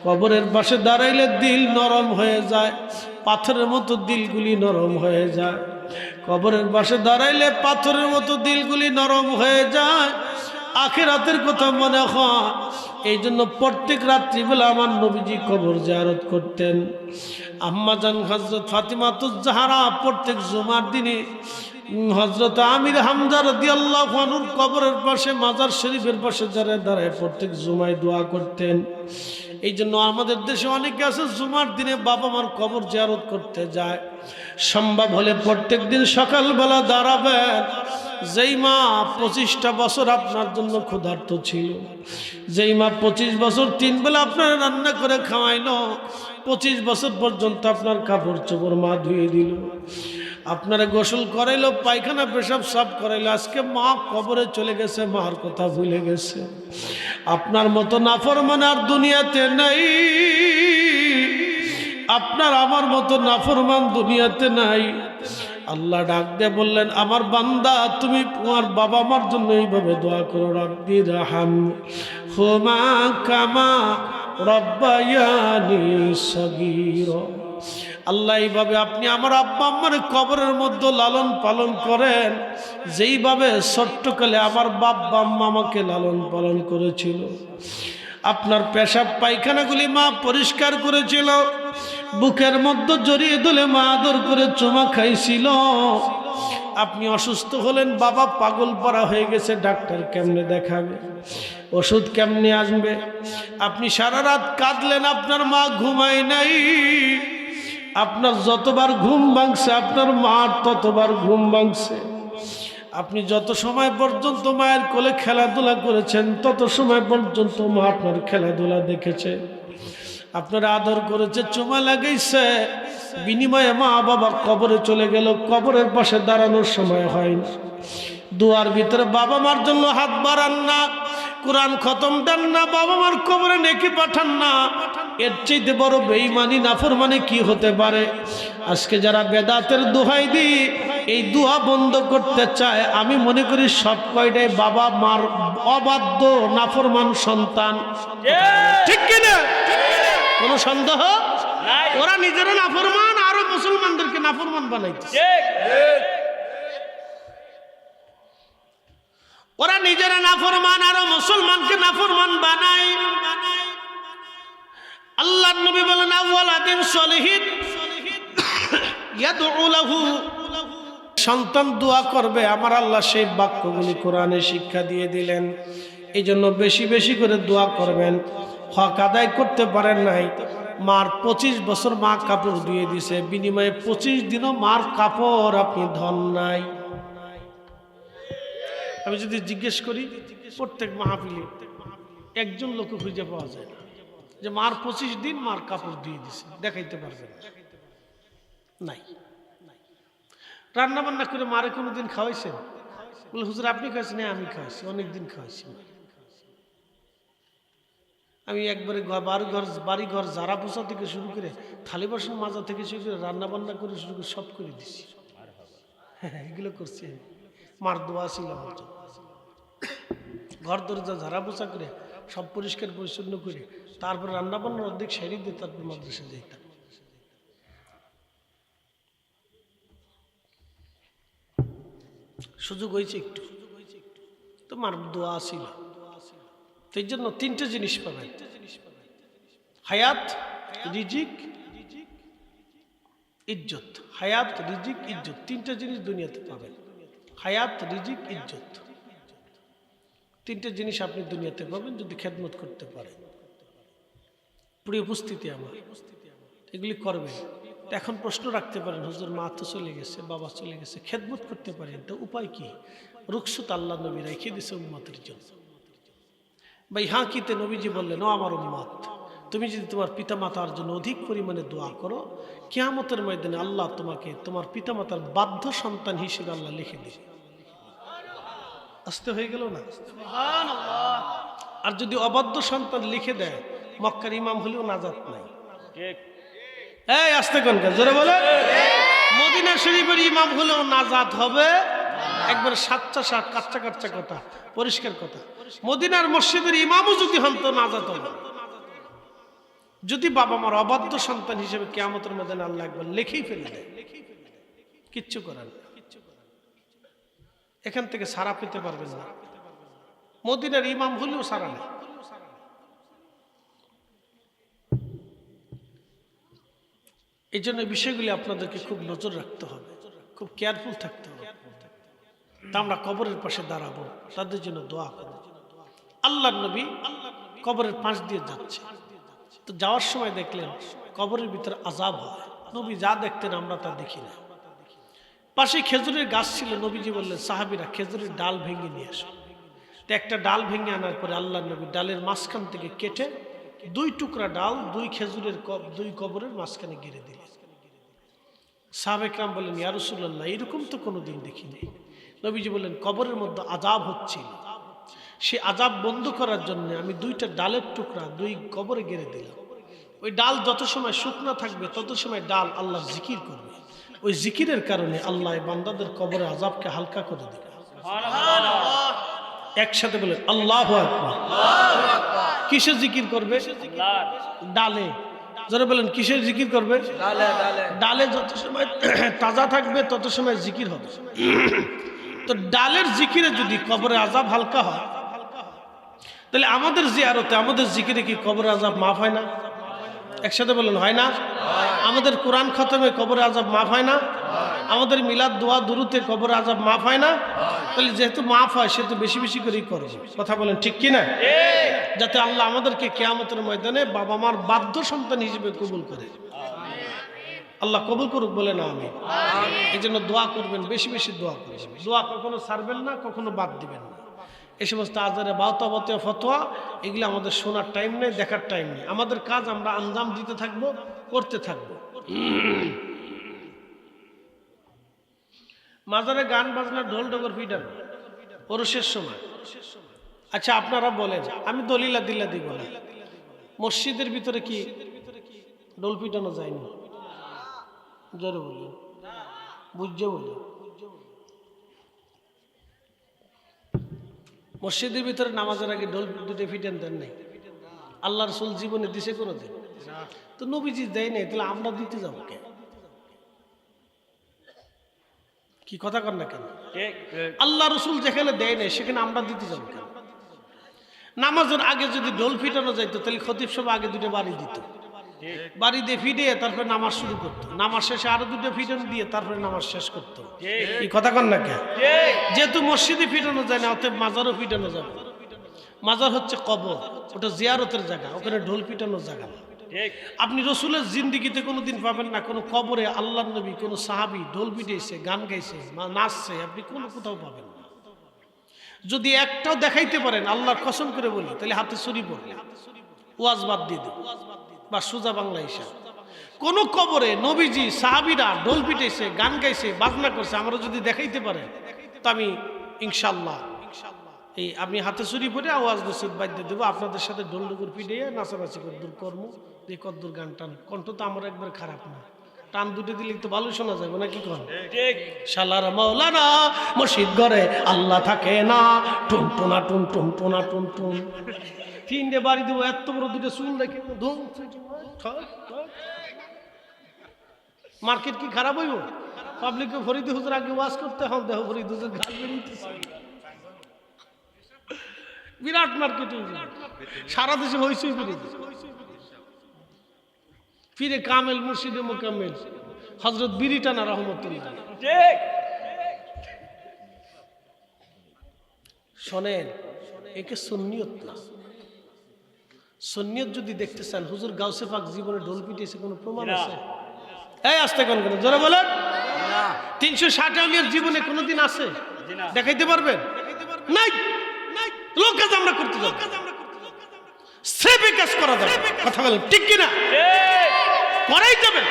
Speaker 1: কবরের পাশে দাঁড়াইলে দিল নরম হয়ে যায়, পাথরের মতো দিলগুলি নরম হয়ে যায়। কবরের পাশে দাঁড়াইলে পাথরের মতো দিলগুলি নরম হয়ে যায়, আখিরাতের কথা মনে হয়। এই জন্য প্রত্যেক রাত্রিবেলা আমার নবীজি কবর জিয়ারত করতেন। আম্মা জান হযরত ফাতিমাতুজ জাহরা প্রত্যেক জুমার দিনে হযরত আমির হামজা রাদিয়াল্লাহু আনহুর কবরের পাশে, মাজার শরীফের পাশে দাঁড়ায় প্রত্যেক জুমায় দোয়া করতেন। এই জন্য আমাদের দেশে অনেকে আছে জুমার দিনে বাবা মার কবর জিয়ারত করতে যায়। সম্ভব হলে প্রত্যেক দিন সকালবেলা দাঁড়াবেন। যেই মা 25টা বছর আপনার জন্য ক্ষুধার্ত ছিল, যেই মা 25 বছর 3 বেলা আপনার রান্না করে খাওয়াইলো, 25 বছর পর্যন্ত আপনার কাপড় চোপড় মা ধুয়ে দিল, আপনারা গোসল করাইলো, পায়খানা পেশাব সাফ করাইলো, আজকে মা কবরে চলে গেছে, মার কথা ভুলে গেছে। আপনার মতো নাফরমান আর দুনিয়াতে নাই, আপনার আমার মতো নাফরমান দুনিয়াতে নাই। আল্লাহ ডাক দিয়ে বললেন, আমার বান্দা তুমি তোমার বাবা মার জন্য এইভাবে দোয়া করো, রাব্বি রহমহুমা কামা রাব্বায়ানি সগীরা। আল্লাহ এইভাবে আপনি আমার আব্বা আম্মার কবরের মধ্যে লালন পালন করেন, যেইভাবে ছোট্টকালে আমার বাবা আম্মা আমাকে লালন পালন করেছিল। আপনার পেশাব পায়খানাগুলি মা পরিষ্কার করেছিল, বুকের মধ্যে জড়িয়ে ধরে মা আদর করে চুমা খাইছিল। আপনি অসুস্থ হলেন, বাবা পাগল পারা হয়ে গেছে, ডাক্তার কেমনে দেখাবে, ওষুধ কেমনে আসবে। আপনি সারা রাত কাঁদলেন, আপনার মা ঘুমায় নাই, আপনার যতবার ঘুম ভাঙছে আপনার মার ততবার ঘুম ভাঙছে। আপনি যত সময় পর্যন্ত মায়ের কোলে খেলাধুলা করেছেন তত সময় পর্যন্ত মা আপনার খেলাধুলা দেখেছে, আপনার আদর করেছে, চুমা লাগাইছে। বিনিময়ে মা বাবা কবরে চলে গেল, কবরের পাশে দাঁড়ানোর সময় হয় না। দুয়ার ভিতরে বাবা মার জন্য হাত বাড়ান না, কোরআন খতম দেন না, বাবা মার কবরে নেকি পাঠান না। এর চাইতে বড় বেঈমানি নাফরমানি কি হতে পারে? আজকে যারা বেদাতের দোহাই দিই এই দোয়া বন্ধ করতে চায়, আমি মনে করি সব কয়টাই বাবা মার অবাধ্য নাফরমান সন্তান। ঠিক কিনা? কোনো সন্দেহ? ওরা নিজেরা নাফরমান, আরো মুসলমানদেরকে নাফরমান বানাইতেছে। ওরা নিজেরা নাফরমান, আরো মুসলমানকে নাফরমান বানায়। আল্লাহর নবী বলেন আওয়ালাদিন সলিহিন ইয়াদউ লাহু, সন্তান দোয়া করবে আমার আল্লাহ সেই বাক্যগুলি কোরআনে শিক্ষা দিয়ে দিলেন। এই জন্য বেশি বেশি করে দোয়া করবেন। হক আদায় করতে পারেন নাই, মার 25 বছর মা কাপড় দিয়ে দিছে, বিনিময়ে 25 দিনও মার কাপড় আপনি ধন নাই। আমি যদি জিজ্ঞেস করি প্রত্যেক মাহফিলে একজন লোক খুঁজে পাওয়া যায় না যে মার 25 দিন মার কাপড় দিয়ে দিছে, দেখাইতে পারবেন নাই। রান্না বান্না করে মারে কোনোদিন খাওয়াইছেন? বলে হুজুর আপনি খাওয়াইছেন? হ্যাঁ আমি খাওয়াইছি, অনেকদিন খাওয়াইছি। আমি একবারে বাড়ি ঘর ঝাড়া পোছা থেকে শুরু করে থালি বাসন মাজা থেকে শুরু করে রান্না বান্না করে শুরু করে সব করে দিছি। এগুলো করছি আমি, মার দোয়া ছিল আমার জন্য। ঘর দরজা ঝাড়া পোছা করে সব পরিষ্কার পরিচ্ছন্ন করে তারপর রান্না বান্নার অর্ধেক সেরে দিয়ে তারপর মাদ্রাসা যেতাম। সুযোগ হয়েছে একটু, তোমার দোয়া ছিল। এই জন্য 3টে জিনিস পাবেন, হায়াত, রিজিক, ইজ্জত। হায়াত, রিজিক, ইজ্জত, 3টে জিনিস দুনিয়াতে পাবেন। হায়াত, রিজিক, ইজ্জত, 3টে জিনিস আপনি দুনিয়াতে পাবেন যদি খেদমত করতে পারেন। প্রিয় উপস্থিতি আমার, এগুলি করবেন। এখন প্রশ্ন রাখতে পারেন হুজুর মা তো চলে গেছে, বাবা চলে গেছে, খেদমত করতে পারেন তো উপায় কি? রুখসত আল্লাহ নবী রেখে দিয়েছে উম্মতের জন্য। ভাই হাঁ কিতে নবীজি বললেন ও আমার উম্মত, তুমি যদি তোমার পিতামাতার জন্য অধিক পরিমাণে দোয়া করো, কিয়ামতের ময়দানে আল্লাহ তোমাকে তোমার পিতামাতার বাধ্য সন্তান হিসেবে আল্লাহ লিখে দিবে। আস্তে হয়ে গেল না? আর যদি অবাধ্য সন্তান লিখে দেয়, মক্কার ইমাম হলেও নাজাত নাই। এই আস্তে কোনটা জোরে বলে, মদিনা শরীফের ইমাম হলেও নাজাত হবে। একবার সাচ্চা সাত কাচ্চা কাচ্চা কথা, পরিষ্কার কথা। মদিনার মসজিদের ইমামও যদি হন তো নাজাত হবে। যদি বাবা মার অবাধ্য সন্তান হিসেবে কিয়ামতের ময়দানে আল্লাহ একবার লিখেই ফেলে দেয়, কিচ্ছু করার না। এখান থেকে সারা পেতে পারবেন না। মদিনার ইমাম হলেও সারা নেই। এই জন্য বিষয়গুলি আপনাদেরকে খুব নজর রাখতে হবে, খুব কেয়ারফুল থাকতে হবে। তা আমরা কবরের পাশে দাঁড়াবো, তাদের জন্য দোয়া করব। আল্লাহর নবী কবরের পাশ দিয়ে যাচ্ছে, তো যাওয়ার সময় দেখলেন কবরের ভিতরে আযাব হয়। নবী যা দেখতেন আমরা তা দেখি না। পাশে খেজুরের গাছ ছিল, নবীজি বললেন সাহাবীরা খেজুরের ডাল ভেঙে নিয়ে আসো। তো একটা ডাল ভেঙে আনার পরে আল্লাহর নবী ডালের মাঝখান থেকে কেটে 2 টুকরা ডাল 2 খেজুরের 2 কবরের মাঝখানে গেড়ে দিলেন। সাহাবে কেরাম বললেন ইয়া রাসূলুল্লাহ, এরকম তো কোনোদিন দেখিনি। নবীজি বললেন কবরের মধ্যে আযাব হচ্ছিল, সে আযাব বন্ধ করার জন্য আমি 2টা ডালের টুকরা 2 কবরে গেড়ে দিলাম। ওই ডাল যত সময় শুকনো থাকবে তত সময় ডাল আল্লাহর জিকির করবে। ওই জিকিরের কারণে আল্লাহ বান্দাদের কবরের আযাবকে হালকা করে দেবে। সুবহানাল্লাহ। একসাথে বলেন আল্লাহু আকবার। কিসে জিকির করবে? ডালে। যারা বলেন কিসের জিকির করবে? ডালে যত সময় তাজা থাকবে তত সময় জিকির হবে। তো ডালের জিকিরে যদি কবরের আযাব হালকা হয়, তাহলে আমাদের জিয়ারতে আমাদের জিকিরে কি কবরের আযাব মাফ হয় না? একসাথে বলেন হয় না? আমাদের কোরআন খতমে কবরের আযাব মাফ হয় না? আমাদের মিলাদ দোয়া দুরুতে কবরের আযাব মাফ হয় না? তাহলে যেহেতু মাফ হয় সেহেতু বেশি বেশি করেই করব। কথা বলেন ঠিক কিনা? যাতে আল্লাহ আমাদেরকে কিয়ামতের ময়দানে বাবা মার বাধ্য সন্তান হিসেবে কবুল করে। আল্লাহ কবুল করুক বলে না আমি। এই জন্য দোয়া করবেন, বেশি বেশি দোয়া করবেন। দোয়া কখনো ছাড়বেন না, কখনো বাদ দিবেন না। এই সমস্ত আজারে বাউতা বাতিয়া ফতোয়া এগুলো আমাদের শোনার টাইম নেই, দেখার টাইম নেই। আমাদের কাজ আমরা আঞ্জাম দিতে থাকবো, করতে থাকবো। মাজারে গান বাজনা ঢোল ডগর পিটানো ওরসের সময়। আচ্ছা আপনারা বলেন, আমি দলিলা দিল্লা দিব না, মসজিদের ভিতরে কি ঢোল পিটানো যায়নি? জোরে বলি, বুঝছে বলি। মসজিদের ভিতরে নামাজের আগে ঢোল দুটো ফিটান দেন নাই? আল্লাহ রাসূল জীবনে দিছে কোনো দিন? তো নবীজি দেয় নাই, তাহলে আমরা দিতে যাবো কে? কি কথা কর না কেন? আল্লাহ রাসূল যেখানে দেয় নাই সেখানে আমরা দিতে যাবো কেন? নামাজের আগে যদি ঢোল ফিটানো যাইতো তাহলে খতিব সাহেব আগে দুটো বাড়ি দিত, বাড়ি দিয়ে ফিটিয়ে তারপরে নামাজ শুরু করতো, নামাজ শেষে আরো দুটো ফিটানো দিয়ে তারপরে নামাজ শেষ করতো। কি কথা কন না কেন? যেহেতু মসজিদে ফিটানো যায় না, অতএব মাজারও ফিটানো যাবে। মাজার হচ্ছে কবর, ওটা জিয়ারতের জায়গা, ওখানে ঢোল পিটানোর জায়গা না। আপনি রসুলের জিন্দিগিতে কোনোদিন পাবেন না কোনো কবরে আল্লাহ নবী কোনো সাহাবী ঢোল পিটিয়েছে, গান গাইছে, নাচছে, আপনি কোনো কোথাও পাবেন না। যদি একটাও দেখাইতে পারেন, আল্লাহর কসম করে বলি, তাহলে হাতে ছুরি পড়বে, ওয়াজ বাদ দিয়ে দেব, বা সোজা বাংলা হিসাব। কোন কবরে নবীজি সাহাবীরা ঢোল পিটেছে, গান গাইছে, বাজনা করছে, আমরা যদি দেখাইতে পারেন তো আমি ইনশাল্লাহ এই আমি হাতে ছুরি পরে আওয়াজ নসিদ বাদ্য দেবো, আপনাদের সাথে ঢোল ডুগুর পিটিয়ে নাচানাচি কদ্দুর কর্ম দিয়ে কদ্দুর গান টান। কণ্ঠ তো আমার একবার খারাপ না, টান দুটো দিলে তো ভালো শোনা যাবে না? কি কর শালার মাওলানা মসজিদ ঘরে আল্লাহ থাকে না, টুন টোনা টুন টুন টোনা টুন টুন। তিনটে বাড়ি দেবো, এত বড় দুটো চুল রেখে মার্কেট কি খারাপ হইব? পাবলিককে ফরিদ হুজুর আগে ওয়াজ করতে হন, দেখো ফরিদ হুজুর গান বেরিয়েছে, বিরাট মার্কেট সারা দেশে হয়েছে। ফিরে কামেল মুর্শিদে মোকাম্মেল হযরত বিরিটানা রহমতুল্লাহ। শোনেন, একে সুন্নিয়ত না। সুন্নিয়ত যদি দেখতে চান, হুজুর গাউসে পাক জীবনে ঢোল পিটিয়েছে কোনো প্রমাণ আছে? এই আসতে কোন কোন জোরে বলেন। 360 আউলিয়ার জীবনে কোনোদিন আছে? দেখাইতে পারবেন? নাই। লোক কাজ আমরা করতে যাব, সেবে কাজ করা যাবে। কথা বলেন ঠিক কি না? করাই যাবে,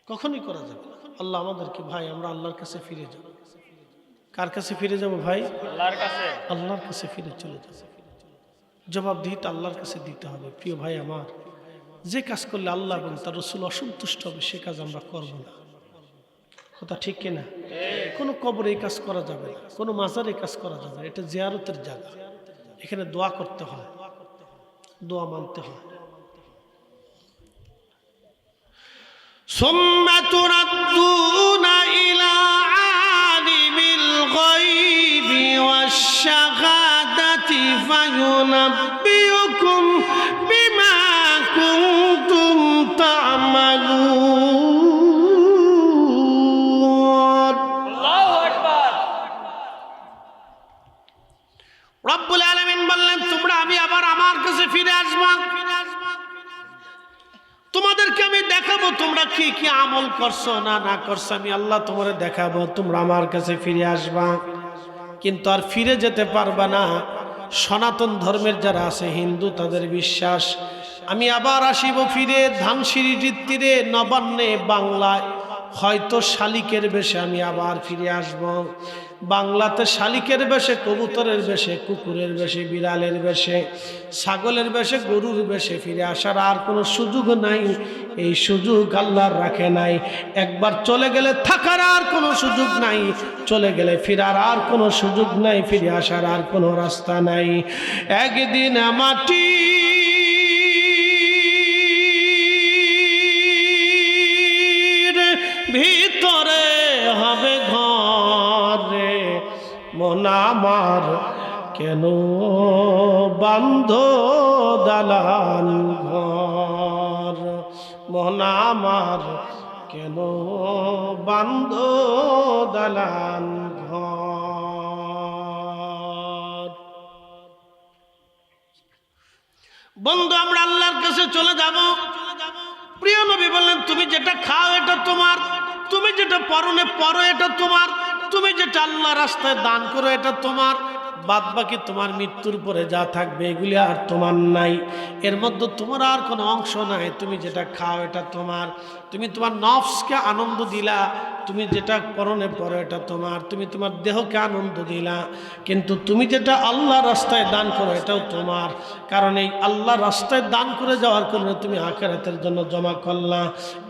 Speaker 1: কখনই করা যাবে। আল্লাহ আমাদেরকে, ভাই আমরা আল্লাহর কাছে ফিরে যাব। কার কাছে ফিরে যাব ভাই? আল্লাহর কাছে। আল্লাহর কাছে ফিরে চলে যাব। জবাবদিহিতা আল্লাহর কাছে দিতে হবে। প্রিয় ভাই আমার, যে কাজ করলে আল্লাহ এবং তার রাসূল অসন্তুষ্ট হবে সে কাজ আমরা করব না। কথা ঠিক কিনা? কোনো কবরে এই কাজ করা যাবে না, কোনো মাজারে এই কাজ করা যাবে না। এটা জিয়ারতের জায়গা, এখানে দোয়া করতে হয়, দোয়া মানতে হয়। সুম্মা তুরাদ্দুনা ইলা আলিমিল গায়বি ওয়াশ শাহাদাতি ফায়ুনাব্বিউকুম বিমা কুনতুম তা'মালুন। আল্লাহু আকবার। রব্বুল আলামিন বললেন, তোমরা আমি আবার আমার কাছে ফিরে আসবা, তোমাদেরকে আমি দেখাবো তোমরা কি কি আমল করছো না না করছো। আমি আল্লাহ তোমারে দেখাবো, তোমরা আমার কাছে ফিরে আসবা। কিন্তু আর ফিরে যেতে পারবা না। সনাতন ধর্মের যারা আছে হিন্দু, তাদের বিশ্বাস আমি আবার আসিব ফিরে ধানসিঁড়ির তীরে নবান্নে বাংলায়, হয়তো শালিকের বেশে আমি আবার ফিরে আসব। বাংলাতে শালিকের বেশে, কবুতরের বেশে, কুকুরের বেশে, বিড়ালের বেশে, ছাগলের বেশে, গরুর বেশে ফিরে আসার আর কোনো সুযোগ নাই। এই সুযোগ আল্লাহর রাখে নাই। একবার চলে গেলে থাকার আর কোনো সুযোগ নাই, চলে গেলে ফিরার আর কোনো সুযোগ নাই, ফিরে আসার আর কোনো রাস্তা নাই। একদিন মাটি ভিতরে হবে ঘরে, মন আমার কেন বান্ধ দালান ঘর, মন আমার কেন বান্ধ দালান ঘর। বন্ধু আমরা আল্লাহর কাছে চলে যাব। প্রিয় নবী বললেন, তুমি যেটা খাও এটা তোমার, তুমি যেটা পরনে পরো এটা তোমার, তুমি যেটা আল্লাহ রাস্তায় দান করো এটা তোমার, বাদ বাকি তোমার মৃত্যুর পরে যা থাকবে এগুলি আর তোমার নাই, এর মধ্যে তোমার আর কোনো অংশ নাই। তুমি যেটা খাও এটা তোমার, তুমি তোমার নফসকে আনন্দ দিলা, তুমি যেটা পরনে পরো এটা তোমার, তুমি তোমার দেহকে আনন্দ দিলা, কিন্তু তুমি যেটা আল্লাহ রাস্তায় দান করো এটাও তোমার। কারণ এই আল্লাহ রাস্তায় দান করে যাওয়ার কারণে তুমি আখিরাতের জন্য জমা করলা,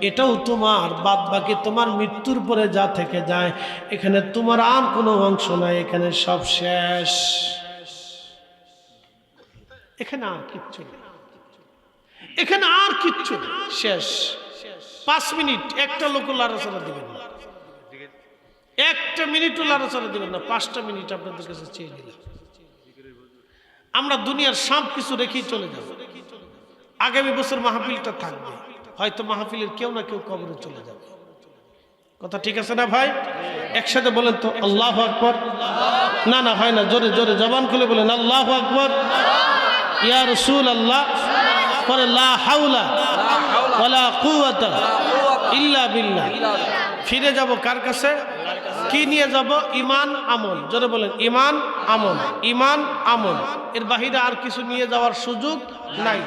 Speaker 1: এটাও তোমার। বাদ বাকি তোমার মৃত্যুর পরে যা থেকে যায় এখানে তোমার আর কোনো অংশ নাই, এখানে সব শেষ, এখানে আর কিচ্ছু নেই, এখানে আর কিচ্ছু নেই, শেষ। 5 মিনিট একটা লোক লড়াচড়া দিবেন না, একটা মিনিটও লড়াচড়া দিবেন না, 5টা মিনিট আপনাদের কাছে চেয়ে নিলাম। আমরা দুনিয়ার সব কিছু রেখেই চলে যাব। আগামী বছর মাহফিলটা থাকবে, হয়তো মাহফিলের কেউ না কেউ কবরে চলে যাবে। কথা ঠিক আছে না ভাই? একসাথে বলেন তো আল্লাহু আকবার। না না হয় না, জোরে জোরে জবান খুলে বলেন আল্লাহু আকবার। ইয়া রাসূলুল্লাহ, পরে লা হাওলা ওয়ালা কুওয়াতা ইল্লা বিল্লাহ। ফিরে যাব কার কাছে? কি নিয়ে যাব? ঈমান আমল। জোরে বলেন ঈমান আমল, ঈমান আমল, এর বাহিরে আর কিছু নিয়ে যাওয়ার সুযোগ নাই।